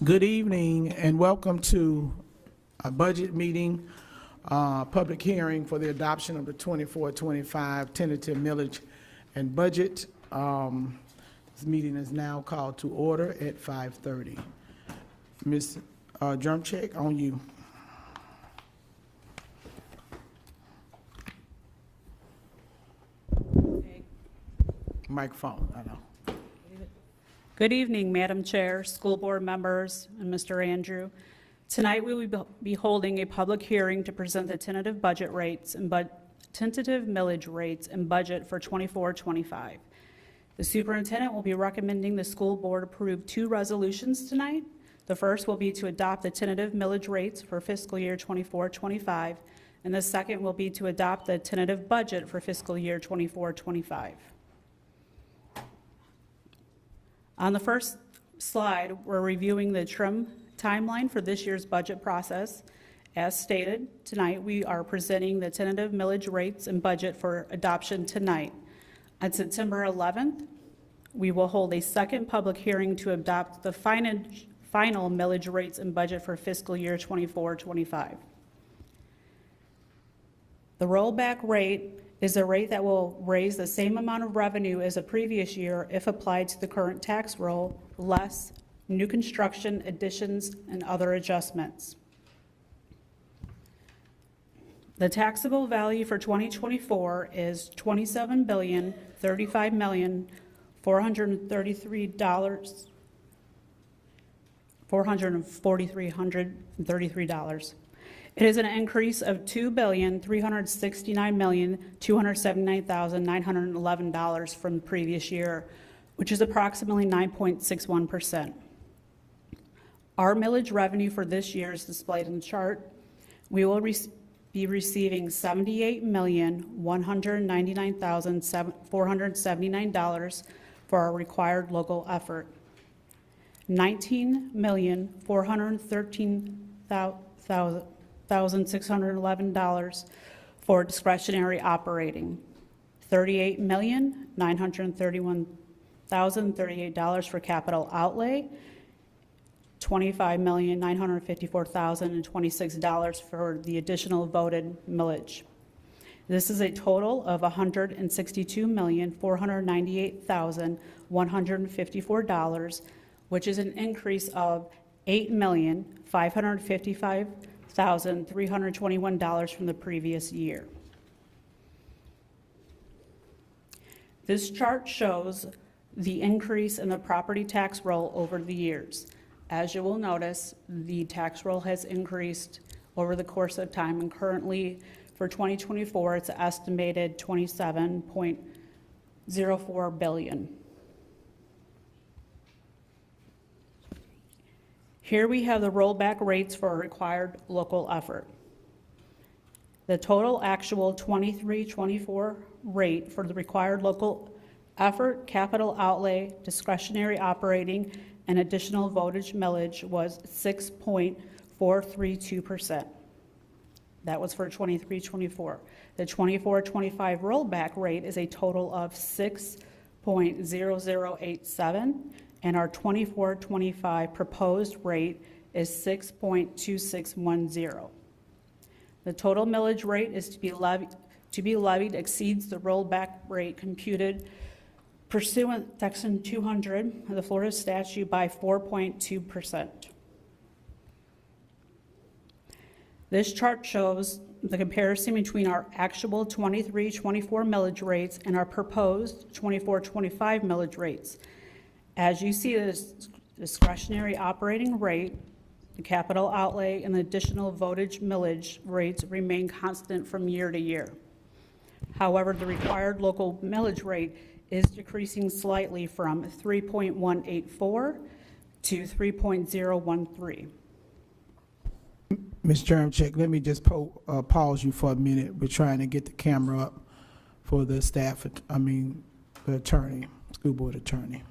Good evening and welcome to a budget meeting, public hearing for the adoption of the 24-25 tentative millage and budget. This meeting is now called to order at 5:30. Ms. Drumcheck, on you. Microphone, I know. Good evening, Madam Chair, school board members, and Mr. Andrew. Tonight, we will be holding a public hearing to present the tentative budget rates and tentative millage rates and budget for 24-25. The superintendent will be recommending the school board approve two resolutions tonight. The first will be to adopt the tentative millage rates for fiscal year 24-25, and the second will be to adopt the tentative budget for fiscal year 24-25. On the first slide, we're reviewing the trim timeline for this year's budget process. As stated, tonight we are presenting the tentative millage rates and budget for adoption tonight. On September 11th, we will hold a second public hearing to adopt the final millage rates and budget for fiscal year 24-25. The rollback rate is a rate that will raise the same amount of revenue as the previous year if applied to the current tax roll, less new construction additions and other adjustments. The taxable value for 2024 is $27,035,433. It is an increase of $2,369,279,911 from the previous year, which is approximately 9.61%. Our millage revenue for this year is displayed in the chart. We will be receiving $78,199,479 for our required local effort, $19,413,611 for discretionary operating, $38,931,038 for capital outlay, $25,954,026 for the additional voted millage. This is a total of $162,498,154, which is an increase of $8,555,321 from the previous year. This chart shows the increase in the property tax roll over the years. As you will notice, the tax roll has increased over the course of time, and currently for 2024, it's estimated $27.04 billion. Here we have the rollback rates for a required local effort. The total actual 23-24 rate for the required local effort, capital outlay, discretionary operating, and additional votage millage was 6.432%. That was for 23-24. The 24-25 rollback rate is a total of 6.0087, and our 24-25 proposed rate is 6.2610. The total millage rate is to be levied exceeds the rollback rate computed pursuant Section 200 of the Florida statute by 4.2%. This chart shows the comparison between our actual 23-24 millage rates and our proposed 24-25 millage rates. As you see, the discretionary operating rate, the capital outlay, and the additional votage millage rates remain constant from year to year. However, the required local millage rate is decreasing slightly from 3.184 to 3.013. Ms. Drumcheck, let me just pause you for a minute. We're trying to get the camera up for the staff, the attorney, school board attorney.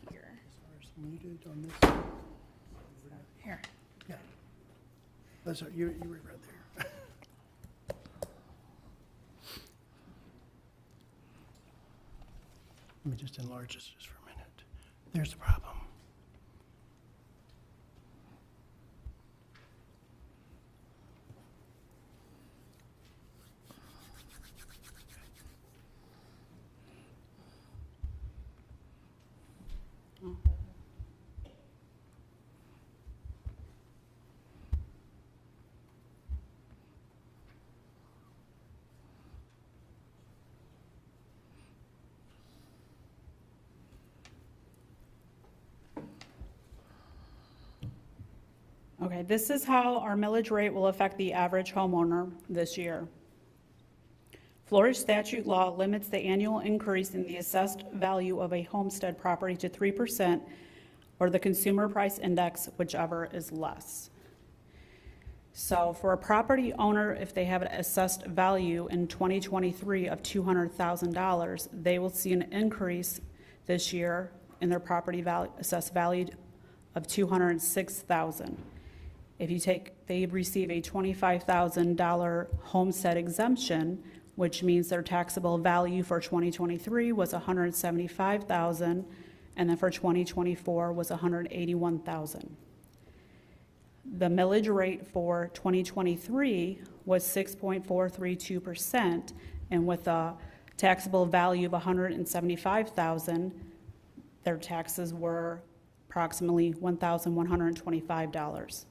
Here. Muted on this. Here. Yeah. That's right. You were right there. me just enlarge this just for a minute. There's the problem. Okay, this is how our millage rate will affect the average homeowner this year. Florida statute law limits the annual increase in the assessed value of a homestead property to 3% or the consumer price index, whichever is less. So for a property owner, if they have an assessed value in 2023 of $200,000, they will see an increase this year in their property value, assessed value of $206,000. If you they receive a $25,000 homestead exemption, which means their taxable value for 2023 was $175,000, and then for 2024 was $181,000. The millage rate for 2023 was 6.432%, and with a taxable value of $175,000, their taxes were approximately $1,125.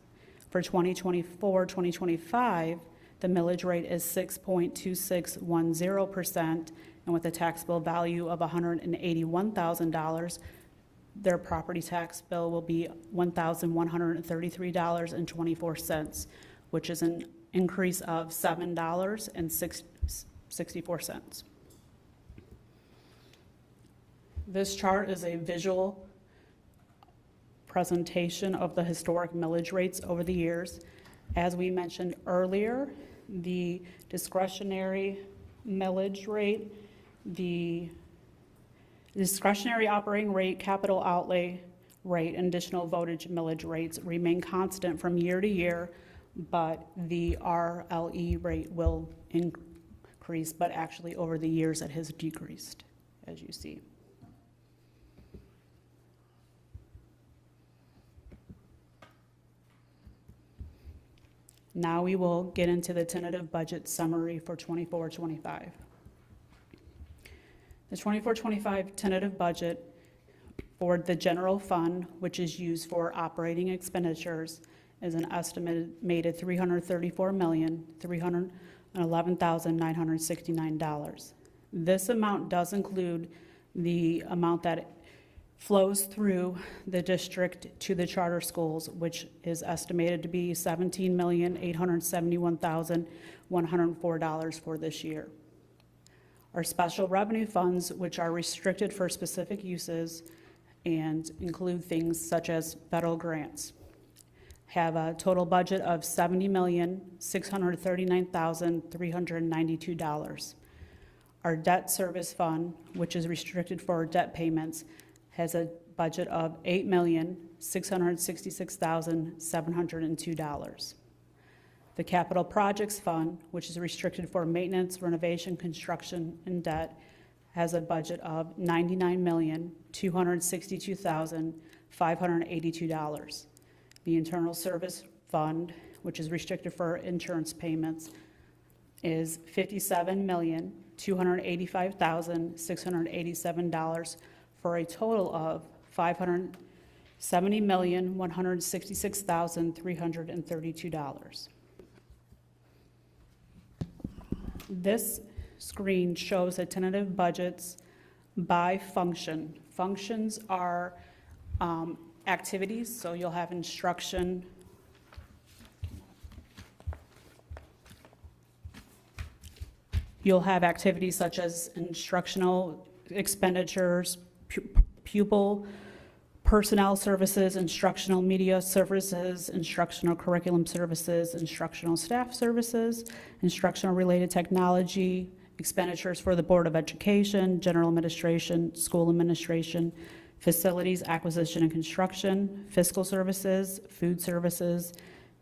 For 2024, 2025, the millage rate is 6.2610%, and with a taxable value of $181,000, their property tax bill will be $1,133.24, which is an increase of $7.64. This chart is a visual presentation of the historic millage rates over the years. As we mentioned earlier, the discretionary millage rate, the discretionary operating rate, capital outlay rate, and additional votage millage rates remain constant from year to year, but the RLE rate will increase, but actually over the years it has decreased, as you see. Now we will get into the tentative budget summary for 24-25. The 24-25 tentative budget for the general fund, which is used for operating expenditures, is an estimated $334,311,969. This amount does include the amount that flows through the district to the charter schools, which is estimated to be $17,871,104 for this year. Our special revenue funds, which are restricted for specific uses and include things such as federal grants, have a total budget of $70,639,392. Our debt service fund, which is restricted for debt payments, has a budget of $8,666,702. The Capital Projects Fund, which is restricted for maintenance, renovation, construction, and debt, has a budget of $99,262,582. The Internal Service Fund, which is restricted for insurance payments, is $57,285,687 for a total of $570,166,332. This screen shows the tentative budgets by function. Functions are activities, so you'll have instruction. You'll have activities such as instructional expenditures, pupil personnel services, instructional media services, instructional curriculum services, instructional staff services, instructional related technology, expenditures for the Board of Education, general administration, school administration, facilities acquisition and construction, fiscal services, food services,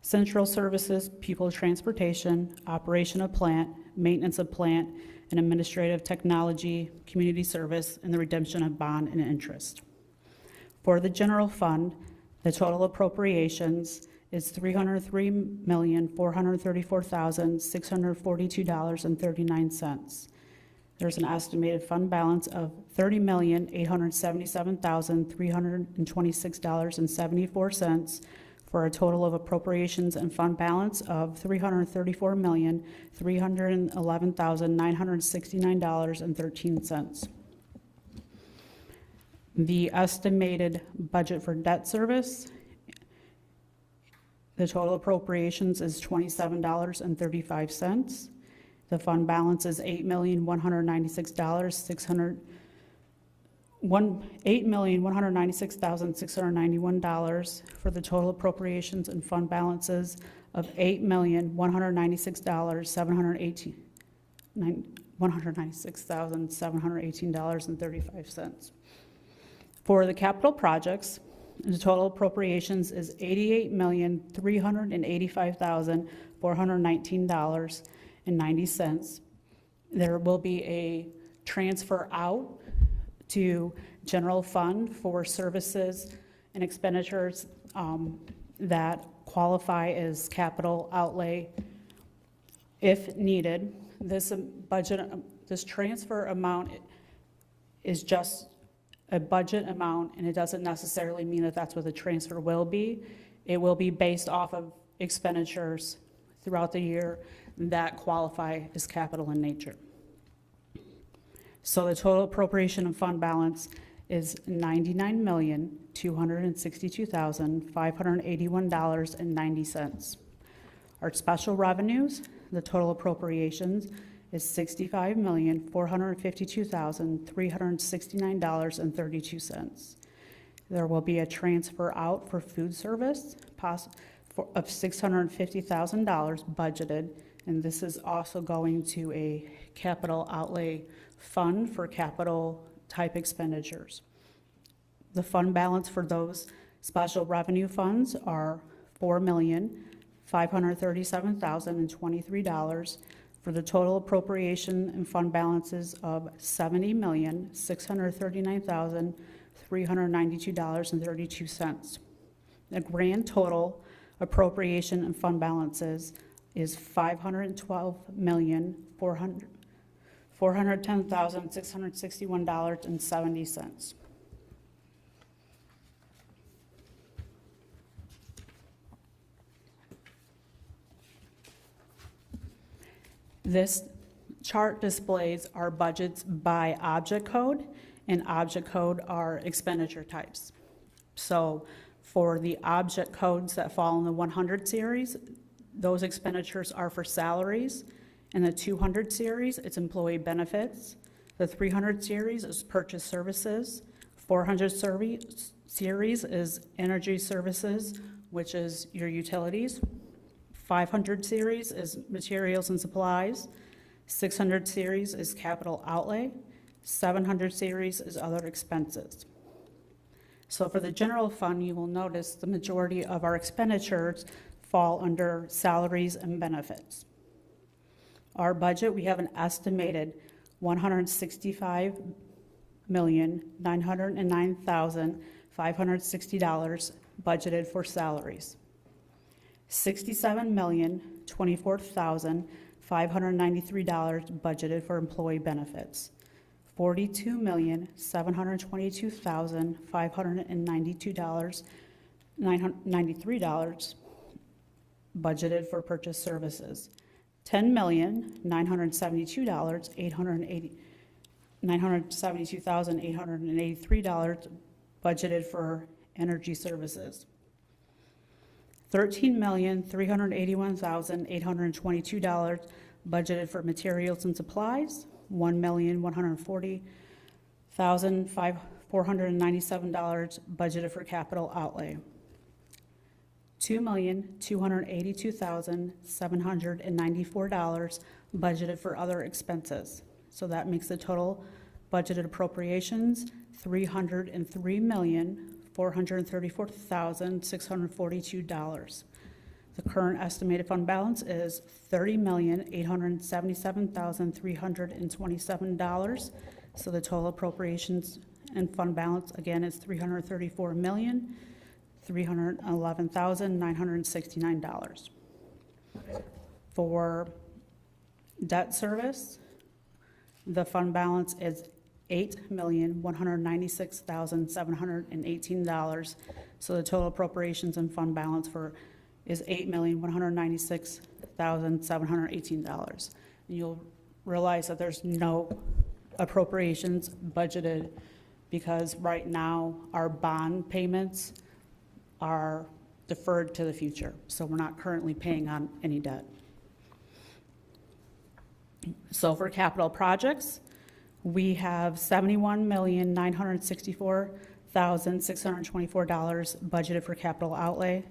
central services, pupil transportation, operation of plant, maintenance of plant, and administrative technology, community service, and the redemption of bond and interest. For the general fund, the total appropriations is $303,434,642.39. There's an estimated fund balance of $30,877,326.74 for a total of appropriations and fund balance of $334,311,969.13. The estimated budget for debt service, the total appropriations is $27.35. The fund balance is $8,196,691 for the total appropriations and fund balances of $196,718.35. For the capital projects, the total appropriations is $88,385,419.90. There will be a transfer out to general fund for services and expenditures that qualify as capital outlay if needed. This transfer amount is just a budget amount, and it doesn't necessarily mean that that's what the transfer will be. It will be based off of expenditures throughout the year that qualify as capital in nature. So the total appropriation and fund balance is $99,262,581.90. Our special revenues, the total appropriations is $65,452,369.32. There will be a transfer out for food service of $650,000 budgeted, and this is also going to a capital outlay fund for capital type expenditures. The fund balance for those special revenue funds are $4,537,023 for the total appropriation and fund balances of $70,639,392.32. The grand total appropriation and fund balances is $512,410,661.70. This chart displays our budgets by object code, and object code are expenditure types. So for the object codes that fall in the 100 series, those expenditures are for salaries. In the 200 series, it's employee benefits. The 300 series is purchase services. 400 series is energy services, which is your utilities. 500 series is materials and supplies. 600 series is capital outlay. 700 series is other expenses. So for the general fund, you will notice the majority of our expenditures fall under salaries and benefits. Our budget, we have an estimated $165,909,560 budgeted for salaries. $67,024,593 budgeted for employee benefits. $42,722,593 budgeted for purchase services. $10,972,883 budgeted for energy services. $13,381,822 budgeted for materials and supplies. $1,140,497 budgeted for capital outlay. $2,282,794 budgeted for other expenses. So that makes the total budgeted appropriations $303,434,642. The current estimated fund balance is $30,877,327. So the total appropriations and fund balance, again, is $334,311,969. For debt service, the fund balance is $8,196,718. So the total appropriations and fund balance is $8,196,718. And you'll realize that there's no appropriations budgeted because right now our bond payments are deferred to the future. So we're not currently paying on any debt. So for capital projects, we have $71,964,624 budgeted for capital outlay,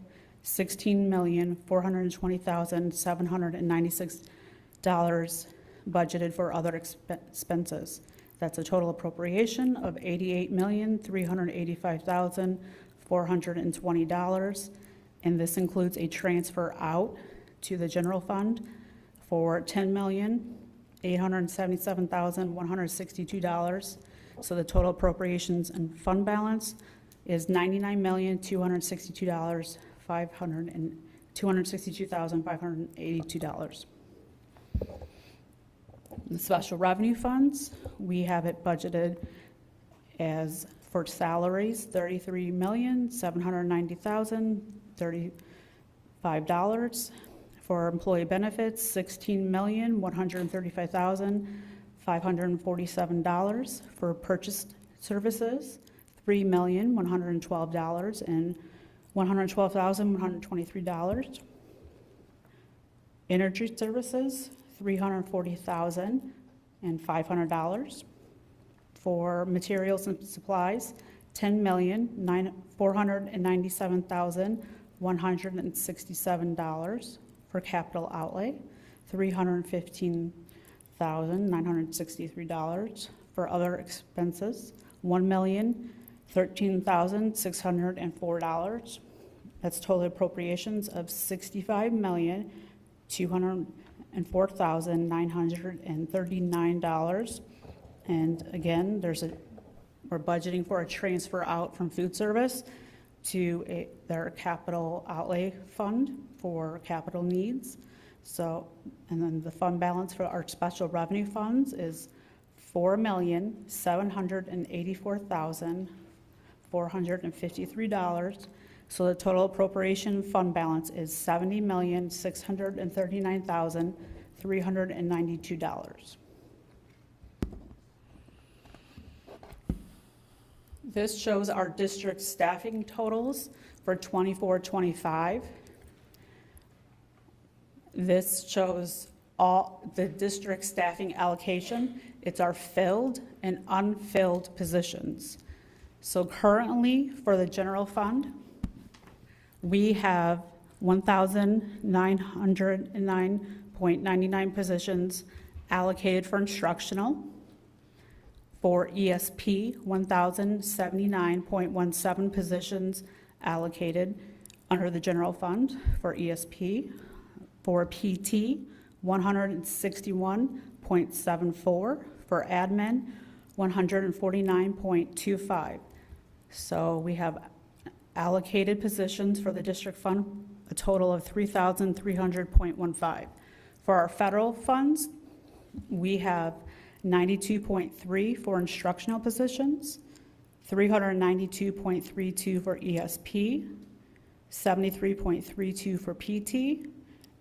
$16,420,796 budgeted for other expenses. That's a total appropriation of $88,385,420, and this includes a transfer out to the general fund for $10,877,162. So the total appropriations and fund balance is $99,262,582. The special revenue funds, we have it budgeted as for salaries, $33,790,035. For employee benefits, $16,135,547. For purchased services, $3,112,000 and $112,123. Energy services, $340,500. For materials and supplies, $10,497,167. For capital outlay, $315,963. For other expenses, $1,013,604. That's total appropriations of $65,204,939. And again, we're budgeting for a transfer out from food service to their capital outlay fund for capital needs. So, and then the fund balance for our special revenue funds is $4,784,453. So the total appropriation fund balance is $70,639,392. This shows our district staffing totals for 24-25. This shows all the district staffing allocation. It's our filled and unfilled positions. So currently, for the general fund, we have 1,909.99 positions allocated for instructional. For ESP, 1,079.17 positions allocated under the general fund for ESP. For PT, 161.74. For admin, 149.25. So we have allocated positions for the district fund, a total of 3,300.15. For our federal funds, we have 92.3 for instructional positions, 392.32 for ESP, 73.32 for PT,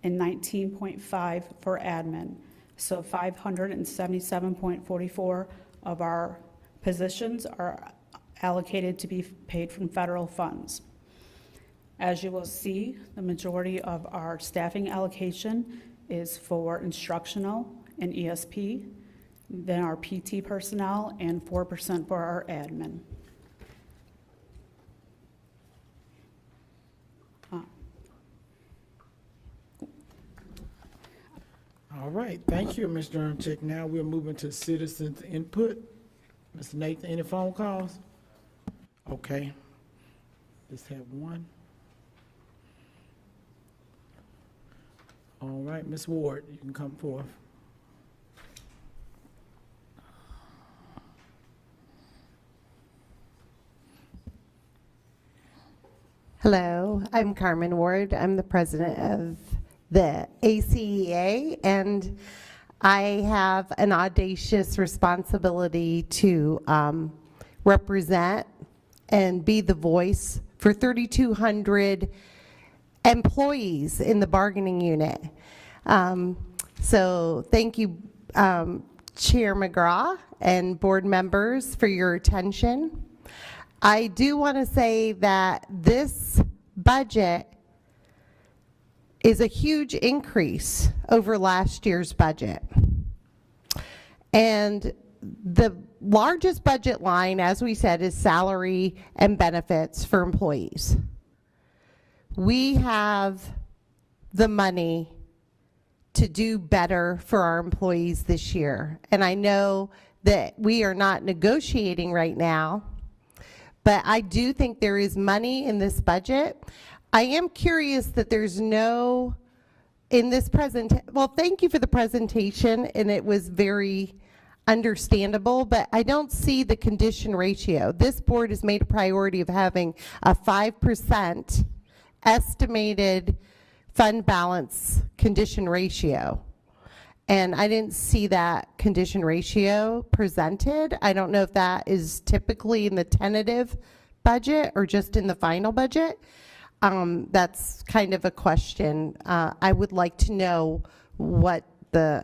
and 19.5 for admin. So 577.44 of our positions are allocated to be paid from federal funds. As you will see, the majority of our staffing allocation is for instructional and ESP, then our PT personnel, and 4% for our admin. All right, thank you, Ms. Durhamchick. Now we're moving to citizens' input. Mr. Nathan, any phone calls? Okay. Just have one. All right, Ms. Ward, you can come forth. Hello, I'm Carmen Ward. I'm the president of the ACEA, and I have an audacious responsibility to represent and be the voice for 3,200 employees in the bargaining unit. So thank you, Chair McGraw and board members, for your attention. I do want to say that this budget is a huge increase over last year's budget. And the largest budget line, as we said, is salary and benefits for employees. We have the money to do better for our employees this year. And I know that we are not negotiating right now, but I do think there is money in this budget. I am curious that there's no, in this well, thank you for the presentation, and it was very understandable, but I don't see the condition ratio. This board has made a priority of having a 5% estimated fund balance condition ratio. And I didn't see that condition ratio presented. I don't know if that is typically in the tentative budget or just in the final budget. That's kind of a question. I would like to know what the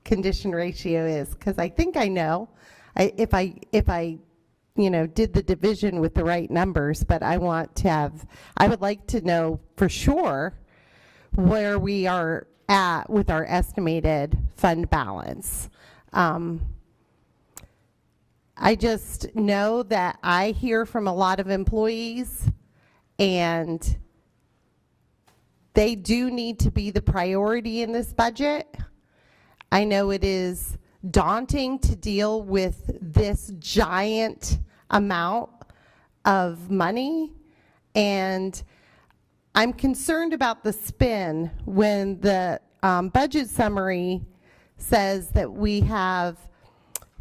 condition ratio is, because I think I know if I did the division with the right numbers, but I would like to know for sure where we are at with our estimated fund balance. I just know that I hear from a lot of employees, and they do need to be the priority in this budget. I know it is daunting to deal with this giant amount of money, and I'm concerned about the spin when the budget summary says that we have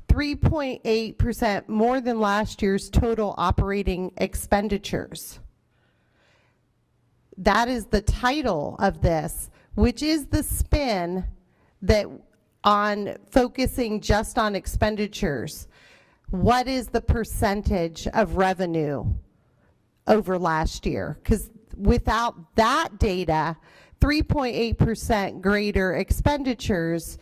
3.8% more than last year's total operating expenditures. That is the title of this, which is the spin that on focusing just on expenditures. What is the percentage of revenue over last year? Because without that data, 3.8% greater expenditures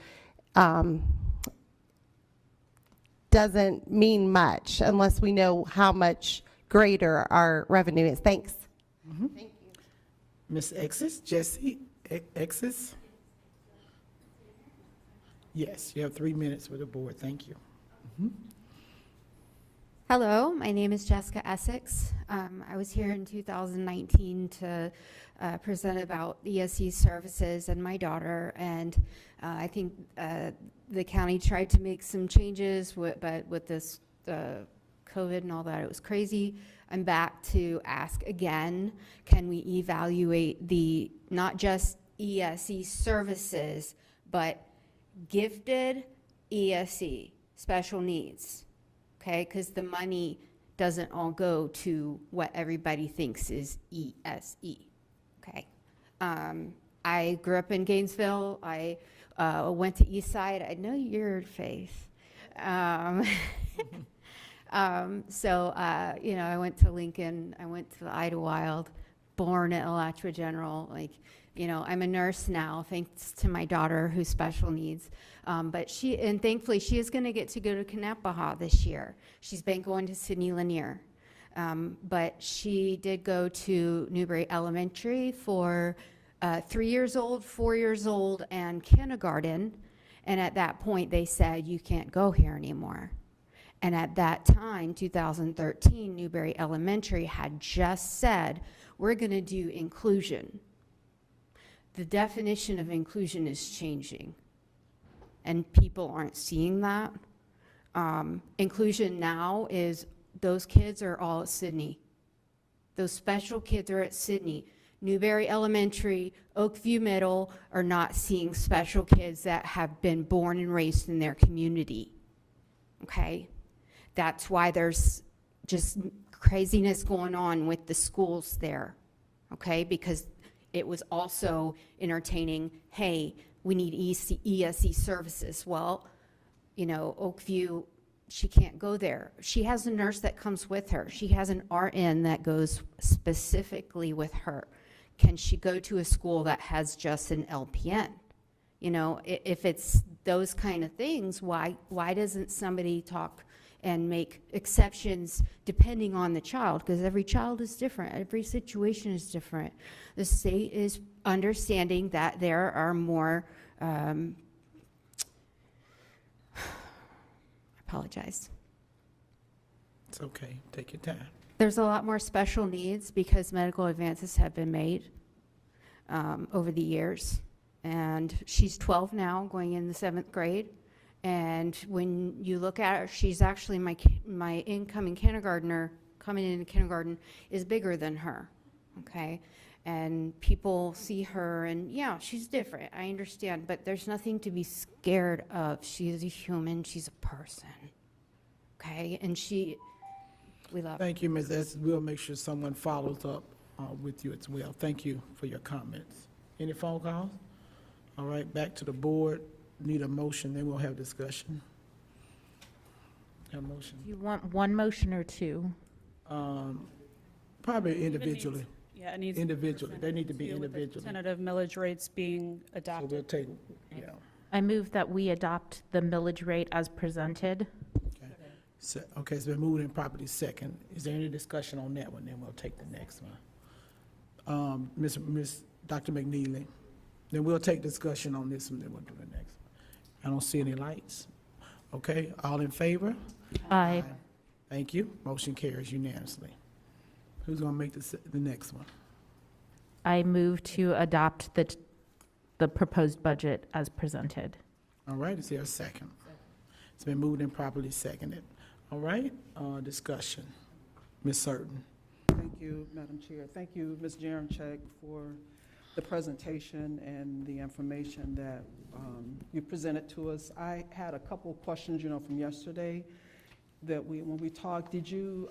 doesn't mean much unless we know how much greater our revenue is. Thanks. Mm-hmm. Thank you. Ms. Exis, Jesse Exis? Yes, you have 3 minutes with the board. Thank you. Mm-hmm. Hello, my name is Jessica Essex. I was here in 2019 to present about ESC services and my daughter, and I think the county tried to make some changes, but with this COVID and all that, it was crazy. I'm back to ask again, can we evaluate the not just ESC services, but gifted ESC, special needs? Okay, because the money doesn't all go to what everybody thinks is ESE. Okay, I grew up in Gainesville. I went to Eastside. I know your face. I went to Lincoln. I went to Idlewild. Born at Alachua General. I'm a nurse now, thanks to my daughter who's special needs. But thankfully she is going to get to go to Kanapaha this year. She's been going to Sidney Lanier. But she did go to Newberry Elementary for 3 years old, 4 years old, and kindergarten. And at that point they said, you can't go here anymore. And at that time, 2013, Newberry Elementary had just said, we're going to do inclusion. The definition of inclusion is changing, and people aren't seeing that. Inclusion now is those kids are all at Sidney. Those special kids are at Sidney. Newberry Elementary, Oakview Middle are not seeing special kids that have been born and raised in their community. Okay? That's why there's just craziness going on with the schools there. Okay? Because it was also entertaining, hey, we need ESE services. Well, you know, Oakview, she can't go there. She has a nurse that comes with her. She has an RN that goes specifically with her. Can she go to a school that has just an LPN? You know, if it's those kind of things, why doesn't somebody talk and make exceptions depending on the child? Because every child is different. Every situation is different. The state is understanding that there are more, I apologize. It's okay, take your time. There's a lot more special needs because medical advances have been made over the years. And she's 12 now, going in the 7th grade. And when you look at her, she's actually my incoming kindergartner, coming into kindergarten, is bigger than her, okay? And people see her, and yeah, she's different, I understand, but there's nothing to be scared of. She is a human, she's a person, okay? And we love her. Thank you, Ms. S. We'll make sure someone follows up with you as well. Thank you for your comments. Any phone calls? All right, back to the board. Need a motion, then we'll have discussion. Have a motion? You want one motion or two? Probably individually. Yeah, it needs. Individually, they need to be deal with the individually. Tentative millage rates being So adopted. we'll take, yeah. I move that we adopt the millage rate as presented. So, okay, it's been moved and properly second. Is there any discussion on that one? Then we'll take the next one. Dr. McNeely, then we'll take discussion on this one, then we'll do the next one. I don't see any lights. Okay, all in favor? Aye. Thank you. Motion carries unanimously. Who's gonna make the next one? I move to adopt the proposed budget as presented. All right, is there a second? It's been moved and properly seconded. All right, discussion. Ms. Surton. Thank you, Madam Chair. Thank you, Ms. Jarenchek, for the presentation and the information that you presented to us. I had a couple of questions, from yesterday that when we talked, did you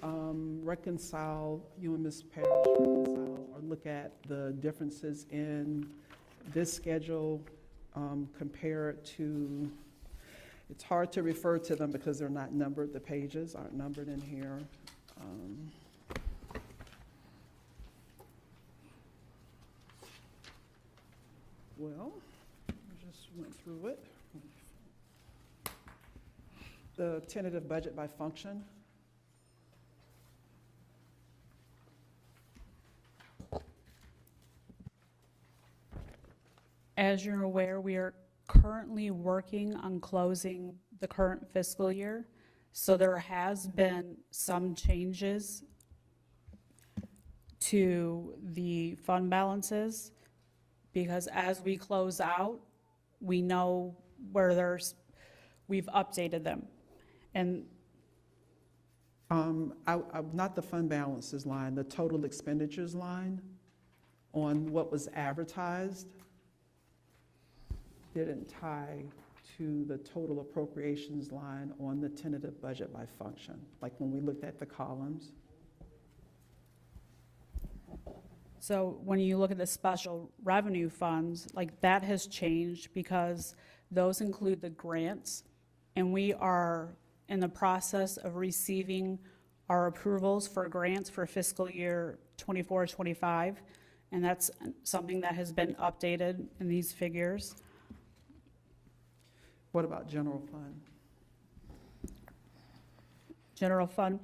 reconcile, you and Ms. Parrish reconcile or look at the differences in this schedule compared to, it's hard to refer to them because they're not numbered, the pages aren't numbered in here. Well, I just went through it. The tentative budget by function. As you're aware, we are currently working on closing the current fiscal year. So there has been some changes to the fund balances, because as we close out, we know where we've updated them. And Not the fund balances line, the total expenditures line on what was advertised didn't tie to the total appropriations line on the tentative budget by function, like when we looked at the columns. so when you look at the special revenue funds, like that has changed because those include the grants, and we are in the process of receiving our approvals for grants for fiscal year 24-25, and that's something that has been updated in these figures. What about general fund? General fund,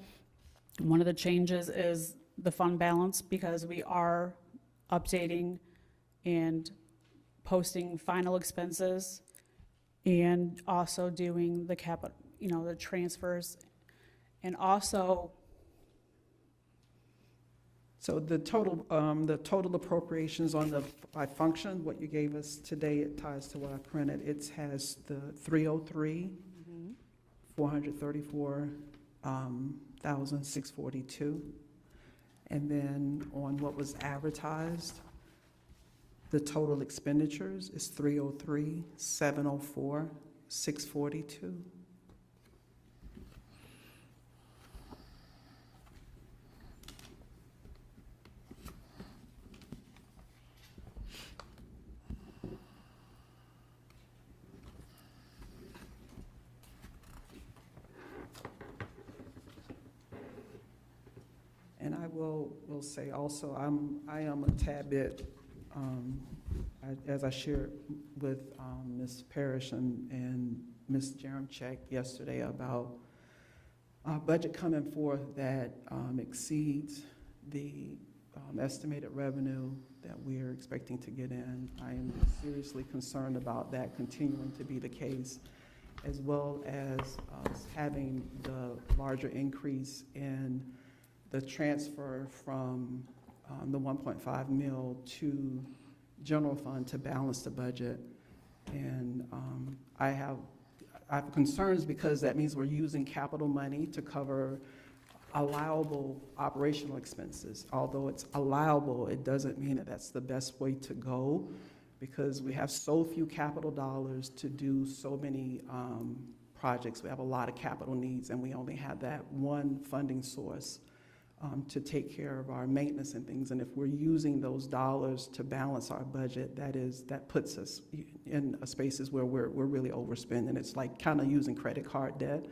one of the changes is the fund balance, because we are updating and posting final expenses and also doing the capital, the transfers, and also So the total appropriations on the, by function, what you gave us today, it ties to what I printed. It has the 303, 434,642. And then on what was advertised, The total expenditures is 303, 704, 642. And I will say also, I am a tad bit, as I shared with Ms. Parrish and Ms. Jeremchek yesterday about budget coming forth that exceeds the estimated revenue that we're expecting to get in. I am seriously concerned about that continuing to be the case, as well as having the larger increase in the transfer from the 1.5 mil to general fund to balance the budget. And I have concerns because that means we're using capital money to cover allowable operational expenses. Although it's allowable, it doesn't mean that that's the best way to go, because we have so few capital dollars to do so many projects. We have a lot of capital needs, and we only have that one funding source to take care of our maintenance and things. And if we're using those dollars to balance our budget, that puts us in spaces where we're really overspending. It's like kind of using credit card debt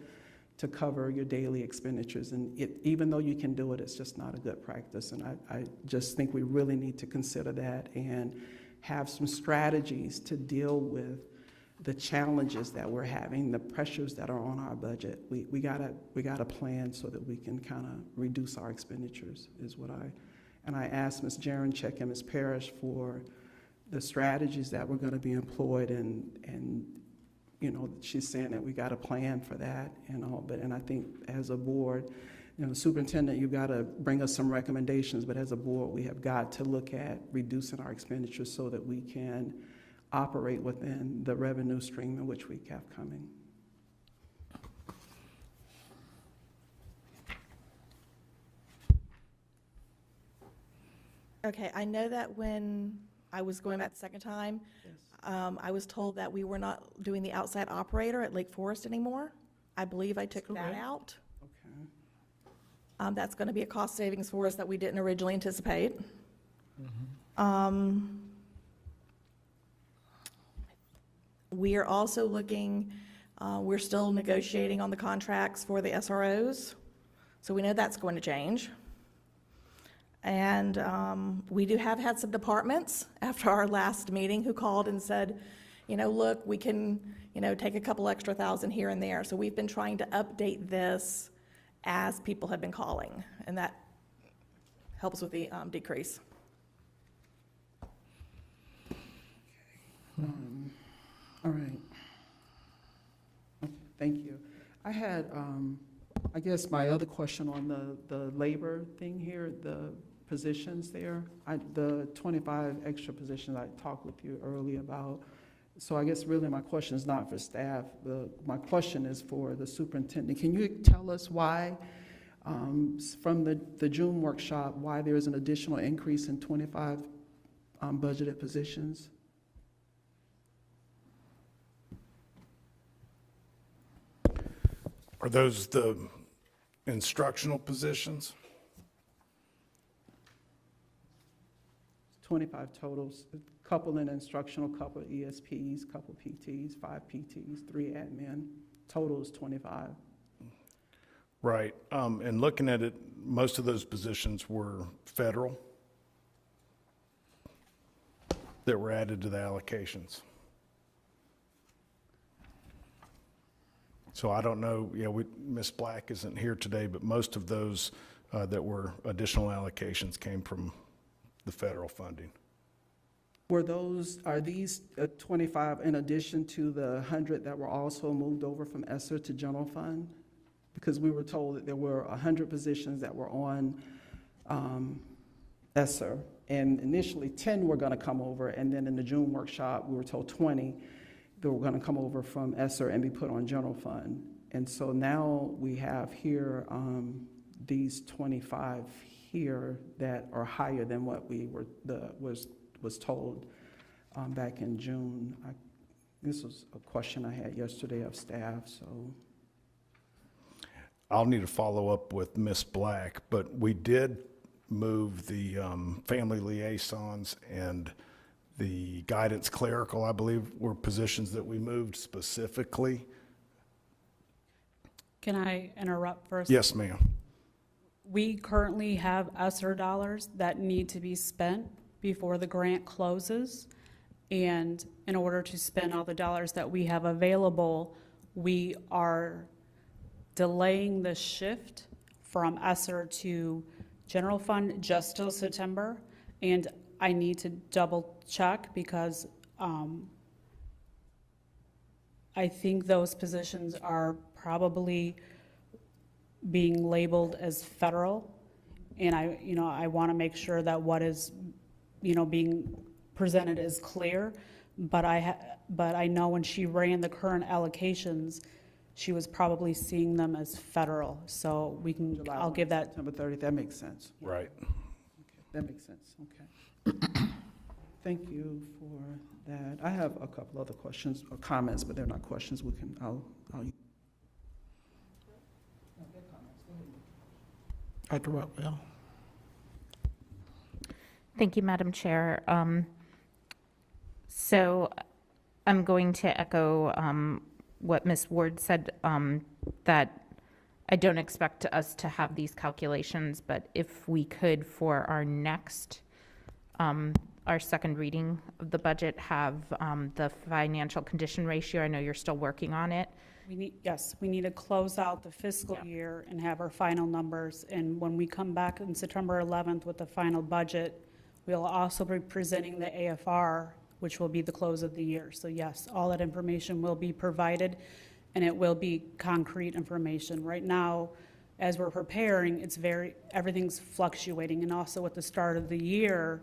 to cover your daily expenditures. And even though you can do it, it's just not a good practice. And I just think we really need to consider that and have some strategies to deal with the challenges that we're having, the pressures that are on our budget. We gotta plan so that we can kind of reduce our expenditures, is what I asked Ms. Jeremchek and Ms. Parrish for the strategies that were gonna be employed, and you know, she's saying that we got a plan for that and all, and I think as a board, you know, the superintendent, you've got to bring us some recommendations, but as a board, we have got to look at reducing our expenditures so that we can operate within the revenue stream in which we have coming. Okay, I know that when I was going back the second time, I was told that we were not doing the outside operator at Lake Forest anymore. I believe I took that correct. out. Okay. That's going to be a cost savings for us that we didn't originally anticipate. We are also looking, we're still negotiating on the contracts for the SROs, so we know that's going to change. And we do have had some departments after our last meeting who called and said, you know, look, we can, you know, take a couple extra thousand here and there. So we've been trying to update this as people have been calling, and that helps with the decrease. All right. Okay, thank you. I had, I guess my other question on the labor thing here, the positions there, the 25 extra positions I talked with you earlier about. So I guess really my question is not for staff. My question is for the superintendent. Can you tell us why, from the June workshop, why there is an additional increase in 25 budgeted positions? Are those the instructional positions? 25 totals, a couple in instructional, couple ESPs, couple PTs, 5 PTs, 3 admin. Total is 25. Right. And looking at it, most of those positions were federal that were added to the allocations. So I don't know, Ms. Black isn't here today, but most of those that were additional allocations came from the federal funding. Are these 25 in addition to the 100 that were also moved over from ESSER to general fund? Because we were told that there were 100 positions that were on ESSER, and initially 10 were gonna come over, and then in the June workshop, we were told 20 that were gonna come over from ESSER and be put on general fund. And so now we have here these 25 here that are higher than what we were was told back in June. This was a question I had yesterday of staff, so. I'll need to follow up with Ms. Black, but we did move the family liaisons and the guidance clerical, I believe, were positions that we moved specifically. Can I interrupt first? Yes, ma'am. We currently have ESSER dollars that need to be spent before the grant closes. And in order to spend all the dollars that we have available, we are delaying the shift from ESSER to general fund just till September. And I need to double check because I think those positions are probably being labeled as federal. And I want to make sure that what is, being presented is clear. But I know when she ran the current allocations, she was probably seeing them as federal. So I'll give that. September 30th, that makes sense. Right. That makes sense, okay. Thank you for that. I have a couple other questions or comments, but they're not questions. I'll. Dr. Rockwell. Thank you, Madam Chair. So I'm going to echo what Ms. Ward said, that I don't expect us to have these calculations, but if we could, for our next, our second reading of the budget, have the financial condition ratio. I know you're still working on it. We need to close out the fiscal year and have our final numbers. And when we come back on September 11th with the final budget, we'll also be presenting the AFR, which will be the close of the year. So yes, all that information will be provided, and it will be concrete information. Right now, as we're preparing, everything's fluctuating, and also at the start of the year,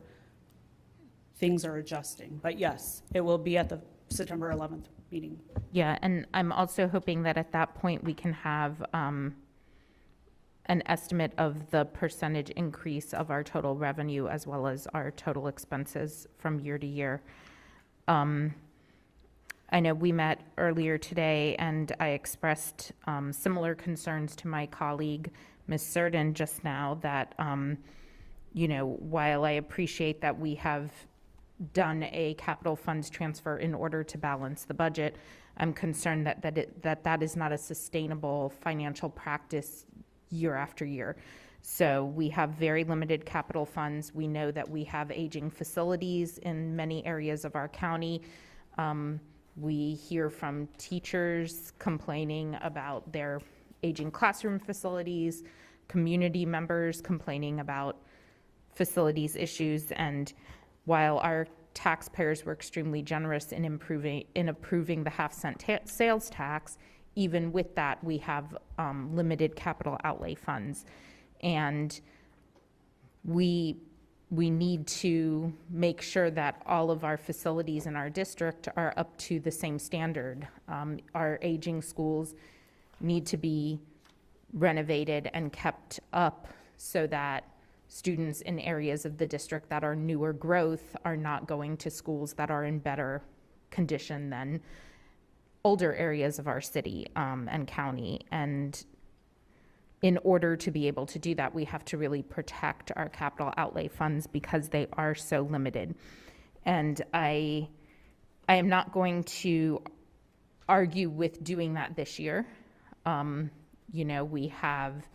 things are adjusting. But yes, it will be at the September 11th meeting. Yeah, and I'm also hoping that at that point we can have an estimate of the percentage increase of our total revenue as well as our total expenses from year to year. I know we met earlier today and I expressed similar concerns to my colleague, Ms. Surden, just now that, while I appreciate that we have done a capital funds transfer in order to balance the budget, I'm concerned that is not a sustainable financial practice year after year. So we have very limited capital funds. We know that we have aging facilities in many areas of our county. We hear from teachers complaining about their aging classroom facilities, community members complaining about facilities issues, and while our taxpayers were extremely generous in approving the half-cent sales tax, even with that, we have limited capital outlay funds. And we need to make sure that all of our facilities in our district are up to the same standard. Our aging schools need to be renovated and kept up so that students in areas of the district that are newer growth are not going to schools that are in better condition than older areas of our city and county. And in order to be able to do that, we have to really protect our capital outlay funds because they are so limited. And I am not going to argue with doing that this year. We have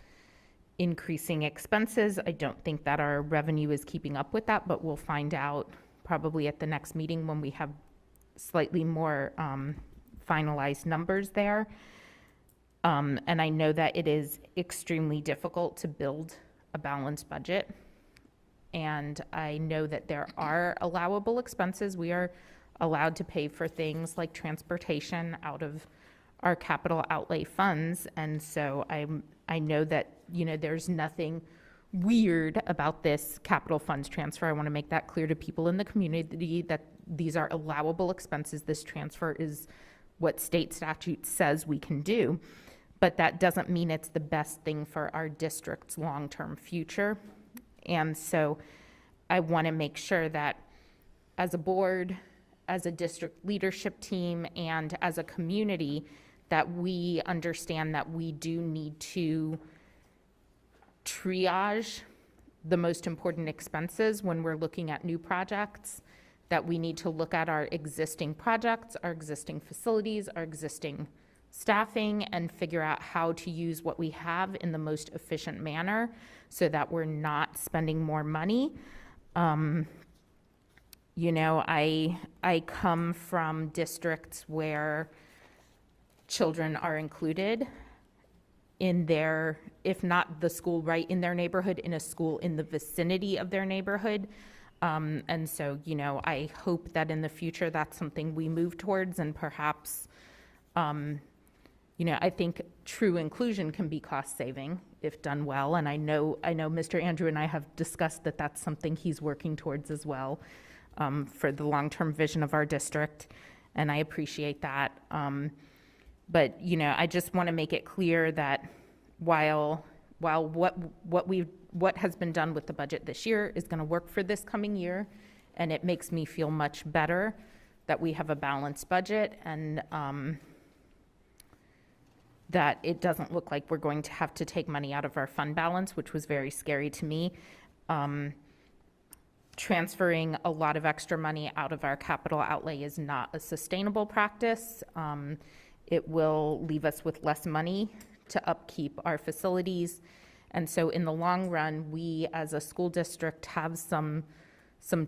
increasing expenses. I don't think that our revenue is keeping up with that, but we'll find out probably at the next meeting when we have slightly more finalized numbers there. And I know that it is extremely difficult to build a balanced budget. And I know that there are allowable expenses. We are allowed to pay for things like transportation out of our capital outlay funds. And so I know that, there's nothing weird about this capital funds transfer. I want to make that clear to people in the community that these are allowable expenses. This transfer is what state statute says we can do. But that doesn't mean it's the best thing for our district's long-term future. And so I want to make sure that as a board, as a district leadership team and as a community, that we understand that we do need to triage the most important expenses when we're looking at new projects, that we need to look at our existing projects, our existing facilities, our existing staffing, and figure out how to use what we have in the most efficient manner so that we're not spending more money. You know, I come from districts where children are included in their, if not the school right in their neighborhood, in a school in the vicinity of their neighborhood. And so, you know, I hope that in the future that's something we move towards, and perhaps, you know, I think true inclusion can be cost saving if done well. And I know Mr. Andrew and I have discussed that that's something he's working towards as well, for the long-term vision of our district. And I appreciate that. But, you know, I just want to make it clear that while what has been done with the budget this year is going to work for this coming year, and it makes me feel much better that we have a balanced budget, and that it doesn't look like we're going to have to take money out of our fund balance, which was very scary to me. Transferring a lot of extra money out of our capital outlay is not a sustainable practice. It will leave us with less money to upkeep our facilities. And so in the long run, we as a school district have some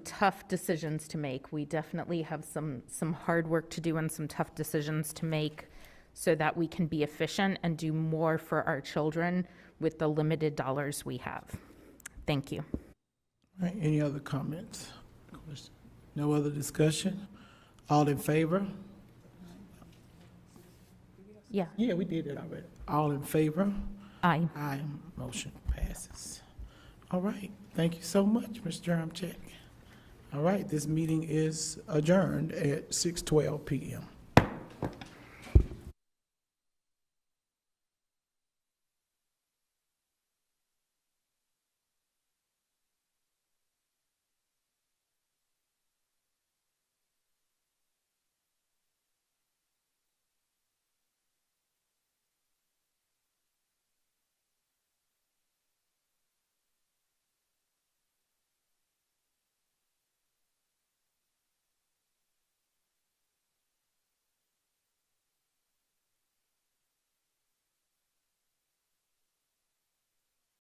tough decisions to make. We definitely have some hard work to do and some tough decisions to make so that we can be efficient and do more for our children with the limited dollars we have. Thank you. All right, any other comments? No other discussion? All in favor? Yeah. Yeah, we did it already. All in favor? Aye. Aye. Motion passes. All right, thank you so much, Ms. Jeremchek. All right, this meeting is adjourned at 6:12 PM.